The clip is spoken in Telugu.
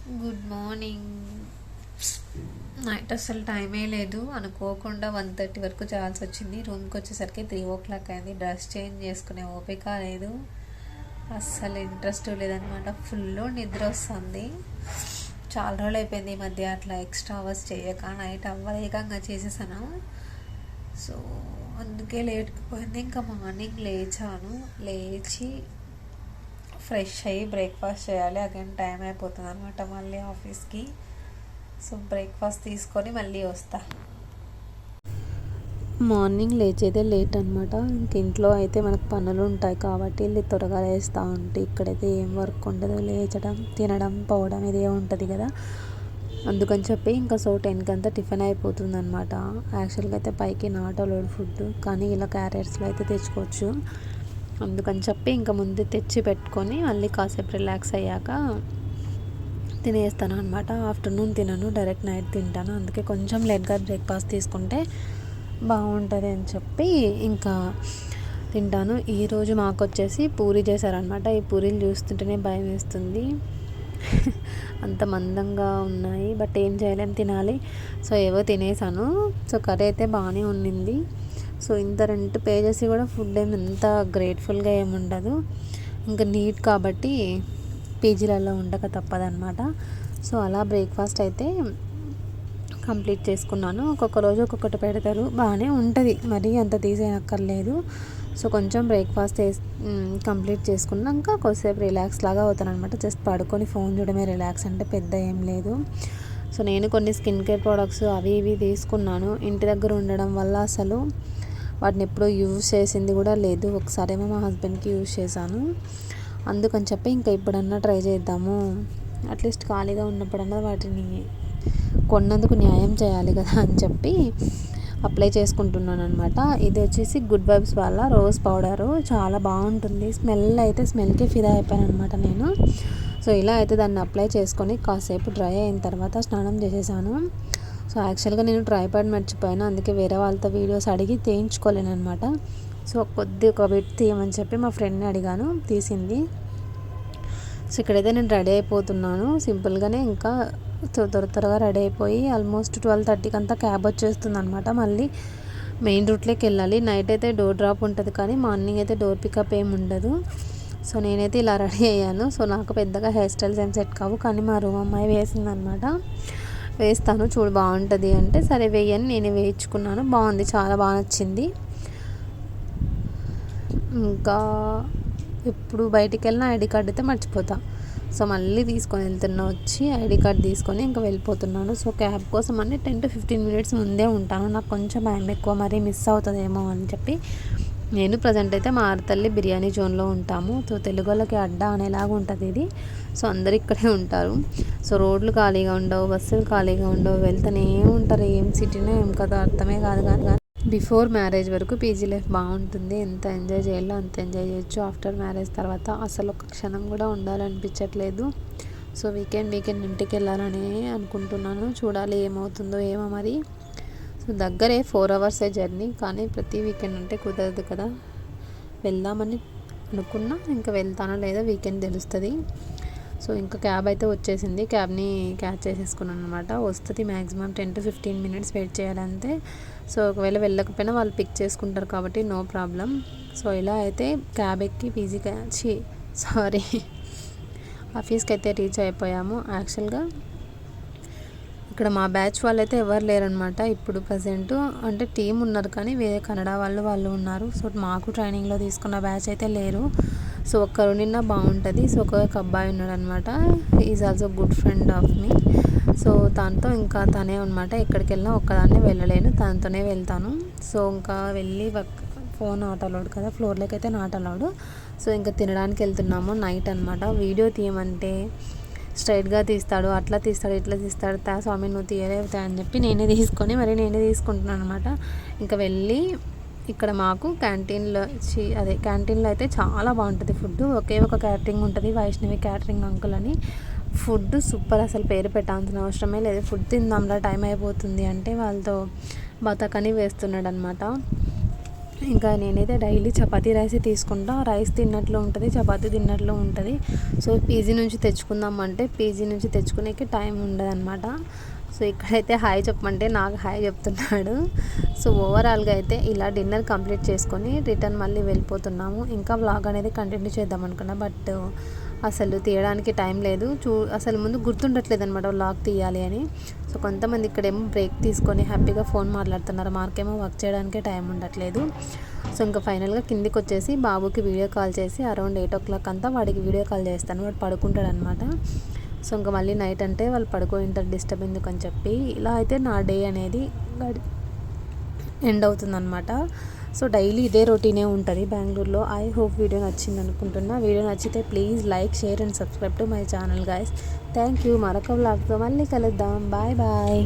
Good morning. నైట్ అసలు టైమే లేదు, అనుకోకుండా 1:30 వరకు చేయాల్సి వచ్చింది. రూమ్కి వచ్చేసరికి 3 o'clock అయింది. డ్రెస్ చేంజ్ చేసుకునే ఓపిక లేదు, అస్సలు ఇంట్రెస్ట్ లేదనమాట. ఫుల్ నిద్ర వస్తుంది. చాలా రోజులు అయిపోయింది ఈ మధ్య అట్లా ఎక్స్ట్రా అవర్స్ చేయక. నైట్ అవ్వలేకంగా చేసేసాను, సో అందుకే లేట్కి పోయింది. ఇంకా మార్నింగ్ లేచి ఫ్రెష్ అయ్యి బ్రేక్ఫాస్ట్ చేయాలి. అగైన్ టైం అయిపోతుంది అనమాట మళ్ళీ ఆఫీస్కి. సో బ్రేక్ఫాస్ట్ తీసుకొని మళ్ళీ వస్తా. మార్నింగ్ లేచేదే లేట్ అనమాట. ఇంక ఇంట్లో అయితే మనకు పనులు ఉంటాయి కాబట్టి వెళ్ళి త్వరగా లేస్తూ ఉంటే ఇక్కడైతే ఏం వర్క్ ఉండదు. లేచడం, తినడం, పోవడం ఇదే ఉంటుంది కదా. అందుకని చెప్పి ఇంకా 10కి అంతా టిఫిన్ అయిపోతుంది అనమాట. యాక్చువల్గా అయితే పైకి నాట్ అలౌడ్ ఫుడ్, కానీ ఇలా క్యారియర్స్లో అయితే తెచ్చుకోవచ్చు. అందుకని చెప్పి ఇంకా ముందు తెచ్చి పెట్టుకొని మళ్ళీ కాసేపు రిలాక్స్ అయ్యాక తినేస్తాను అనమాట. ఆఫ్టర్నూన్ తినను, డైరెక్ట్ నైట్ తింటాను. అందుకే కొంచెం లేట్గా బ్రేక్ఫాస్ట్ తీసుకుంటే బాగుంటుంది అని చెప్పి ఇంకా తింటాను. ఈరోజు మాకు వచ్చేసి పూరి చేశారనమాట. ఈ పూరీలు చూస్తుంటేనే భయం వేస్తుంది, అంత మందంగా ఉన్నాయి. బట్ ఏం చేయలేం, తినాలి. సో ఏవో తినేసాను. సో కర్రీ అయితే బాగానే ఉండింది. సో ఇంత రెంట్ పే చేసి కూడా ఫుడ్ ఎంత గ్రేట్ఫుల్గా ఏముండదు. ఇంకా నీట్ కాబట్టి పీజీలలో ఉండక తప్పదనమాట. సో అలా బ్రేక్ఫాస్ట్ అయితే కంప్లీట్ చేసుకున్నాను. ఒక్కొక్క రోజు ఒక్కొక్కటి పెడతారు, బాగానే ఉంటుంది, మరీ అంత తీసేయనక్కర్లేదు. సో కొంచెం బ్రేక్ఫాస్ట్ కంప్లీట్ చేసుకున్నాక కొద్దిసేపు రిలాక్స్ లాగా అవుతాను అనమాట. జస్ట్ పడుకొని ఫోన్ చూడమే రిలాక్స్, అంటే పెద్ద ఏం లేదు. సో నేను కొన్ని స్కిన్ కేర్ ప్రోడక్ట్స్ అవి ఇవి తీసుకున్నాను. ఇంటి దగ్గర ఉండడం వల్ల అసలు వాటిని ఎప్పుడూ యూజ్ చేసింది కూడా లేదు. ఒకసారేమో మా హస్బెండ్కి యూజ్ చేశాను. అందుకని చెప్పి ఇంకా ఇప్పుడన్నా ట్రై చేద్దాము, అట్లీస్ట్ ఖాళీగా ఉన్నప్పుడన్నా వాటిని కొన్నందుకు న్యాయం చేయాలి కదా అని చెప్పి అప్లై చేసుకుంటున్నాను అనమాట. ఇది వచ్చేసి గుడ్ వైబ్స్ వాళ్ళ రోజ్ పౌడరు, చాలా బాగుంటుంది. స్మెల్కి ఫిదా అయిపోయాను అనమాట నేను. సో ఇలా అయితే దాన్ని అప్లై చేసుకొని కాసేపు డ్రై అయిన తర్వాత స్నానం చేసేసాను. సో యాక్చువల్గా నేను ట్రైపాడ్ మర్చిపోయాను, అందుకే వేరే వాళ్ళతో వీడియోస్ అడిగి తీయించుకోలేను అనమాట. సో ఒక బిట్ తీయమని చెప్పి మా ఫ్రెండ్ని అడిగాను, తీసింది. సో ఇక్కడైతే నేను రెడీ అయిపోతున్నాను సింపుల్గానే. ఇంకా త్వరగా రెడీ అయిపోయి ఆల్మోస్ట్ 12:30కి అంతా క్యాబ్ వచ్చేస్తుంది అనమాట. మళ్ళీ మెయిన్ రూట్లోకి వెళ్ళాలి. నైట్ అయితే డోర్ డ్రాప్ ఉంటుంది, కానీ మార్నింగ్ అయితే డోర్ పికప్ ఏమి ఉండదు. సో నేనైతే ఇలా రెడీ అయ్యాను. సో నాకు పెద్దగా హెయిర్ స్టైల్స్ ఏం సెట్ కావు, కానీ మా రూమ్ అమ్మాయి వేసిందనమాట. వేస్తాను చూడు బాగుంటుంది అంటే, సరే వేయని నేనే వేయించుకున్నాను. బాగుంది, చాలా బాగా నచ్చింది. ఇంకా ఎప్పుడు బయటికి వెళ్ళినా ఐడి కార్డ్ అయితే మర్చిపోతా. సో మళ్ళీ తీసుకొని వెళ్తున్నా, వచ్చి ఐడి కార్డ్ తీసుకొని ఇంకా వెళ్ళిపోతున్నాను. సో క్యాబ్ కోసం అన్నీ 10 to 15 minutes ముందే ఉంటాను. నాకు కొంచెం భయం ఎక్కువ, మరీ మిస్ అవుతుందేమో అని చెప్పి. నేను ప్రజెంట్ అయితే మా ఆరుతల్లి బిర్యానీ జోన్లో ఉంటాము. సో తెలుగు వాళ్ళకి అడ్డా అనేలాగా ఉంటుంది ఇది. సో అందరు ఇక్కడే ఉంటారు. సో రోడ్లు ఖాళీగా ఉండవు, బస్సులు ఖాళీగా ఉండవు, వెళ్తూనే ఉంటారు. ఏం సిటీనో ఏం కదా అర్థమే కాదు. కానీ బిఫోర్ మ్యారేజ్ వరకు పీజీ లైఫ్ బాగుంటుంది, ఎంత ఎంజాయ్ చేయాలో అంత ఎంజాయ్ చేయొచ్చు. ఆఫ్టర్ మ్యారేజ్ తర్వాత అసలు ఒక క్షణం కూడా ఉండాలనిపించట్లేదు. సో వీకెండ్ ఇంటికి వెళ్ళాలని అనుకుంటున్నాను. చూడాలి ఏమవుతుందో ఏమో మరి. సో దగ్గరే 4 hours జర్నీ, కానీ ప్రతి వీకెండ్ అంటే కుదరదు కదా. వెళ్దామని అనుకున్నా, ఇంకా వెళ్తానో లేదో వీకెండ్ తెలుస్తుంది. సో ఇంకా క్యాబ్ అయితే వచ్చేసింది, క్యాబ్ని క్యాచ్ చేసేసుకున్నాను అనమాట. వస్తుంది మ్యాక్సిమం 10 to 15 minutes వెయిట్ చేయాలంతే. సో ఒకవేళ వెళ్ళకపోయినా వాళ్ళు పిక్ చేసుకుంటారు కాబట్టి నో ప్రాబ్లం. సో ఇలా అయితే క్యాబ్ ఎక్కి ఆఫీస్కి అయితే రీచ్ అయిపోయాము. యాక్చువల్గా ఇక్కడ మా బ్యాచ్ వాళ్ళు అయితే ఎవరు లేరనమాట ఇప్పుడు ప్రజెంట్. అంటే టీం ఉన్నారు, కానీ వేరే కన్నడ వాళ్ళు ఉన్నారు. సో మాకు ట్రైనింగ్లో తీసుకున్న బ్యాచ్ అయితే లేరు. సో ఒక్కరు నిన్న బాగుంటుంది. సో ఒక అబ్బాయి ఉన్నాడు అనమాట, is also good friend of me. So దాంతో ఇంకా తనే అనమాట. ఎక్కడికి వెళ్ళినా ఒక్కదాన్నే వెళ్ళలేను, తనతోనే వెళ్తాను. సో ఇంకా వెళ్ళి ఫోన్ నాట్ అలౌడ్ కదా, ఫ్లోర్లోకి అయితే నాట్ అలౌడ్. సో ఇంకా తినడానికి వెళ్తున్నాము. నైట్ అనమాట. వీడియో తీయమంటే స్ట్రైట్గా తీస్తాడు, అట్లా తీస్తాడు, ఇట్లా తీస్తాడు. స్వామి నువ్వు తీయలేవుతా అని చెప్పి నేనే తీసుకుంటున్నాను అనమాట. ఇంకా వెళ్ళి ఇక్కడ మాకు క్యాంటీన్లో అయితే చాలా బాగుంటుంది ఫుడ్. ఒక క్యాటరింగ్ ఉంటుంది, వైష్ణవి క్యాటరింగ్ అంకుల్ అని. ఫుడ్ సూపర్, అసలు పేరు పెట్టాల్సిన అవసరమే లేదు. ఫుడ్ తిందాంలా టైం అయిపోతుంది అంటే వాళ్ళతో బతకని వేస్తున్నాడు అనమాట. ఇంకా నేనైతే డైలీ చపాతీ రైసే తీసుకుంటా. రైస్ తిన్నట్లు ఉంటుంది, చపాతీ తిన్నట్లు ఉంటుంది. సో పీజీ నుంచి తెచ్చుకుందామంటే పీజీ నుంచి తెచ్చుకునేకి టైం ఉండదన్నమాట. సో ఇక్కడైతే హాయ్ చెప్పమంటే నాకు హాయ్ చెప్తున్నాడు. సో ఓవరాల్గా అయితే ఇలా డిన్నర్ కంప్లీట్ చేసుకొని రిటర్న్ మళ్ళీ వెళ్ళిపోతున్నాము. ఇంకా వ్లాగ్ అనేది కంటిన్యూ చేద్దాం అనుకున్నా, బట్ అసలు తీయడానికి టైం లేదు. అసలు ముందు గుర్తుండట్లేదు అనమాట వ్లాగ్ తీయాలి అని. సో కొంతమంది ఇక్కడేమో బ్రేక్ తీసుకొని హ్యాపీగా ఫోన్ మాట్లాడుతున్నారు, మాకేమో వర్క్ చేయడానికే టైం ఉండట్లేదు. సో ఇంకా ఫైనల్గా కిందికి వచ్చేసి బాబుకి వీడియో కాల్ చేసి అరౌండ్ 8 o'clock అంతా వాడికి వీడియో కాల్ చేస్తాను. వాడు పడుకుంటాడు అనమాట. సో ఇంకా మళ్ళీ నైట్ అంటే వాళ్ళు పడుకోయింటారు, డిస్టర్బ్ ఎందుకు అని చెప్పి. ఇలా అయితే నా డే అనేది ఎండ్ అవుతుందన్నమాట. సో డైలీ ఇదే రొటీనే ఉంటుంది బెంగళూరులో. ఐ హోప్ వీడియో నచ్చింది అనుకుంటున్నా. వీడియో నచ్చితే please like, share and subscribe to my channel guys. Thank you. మరొక వ్లాగ్తో మళ్ళీ కలుద్దాం. Bye bye.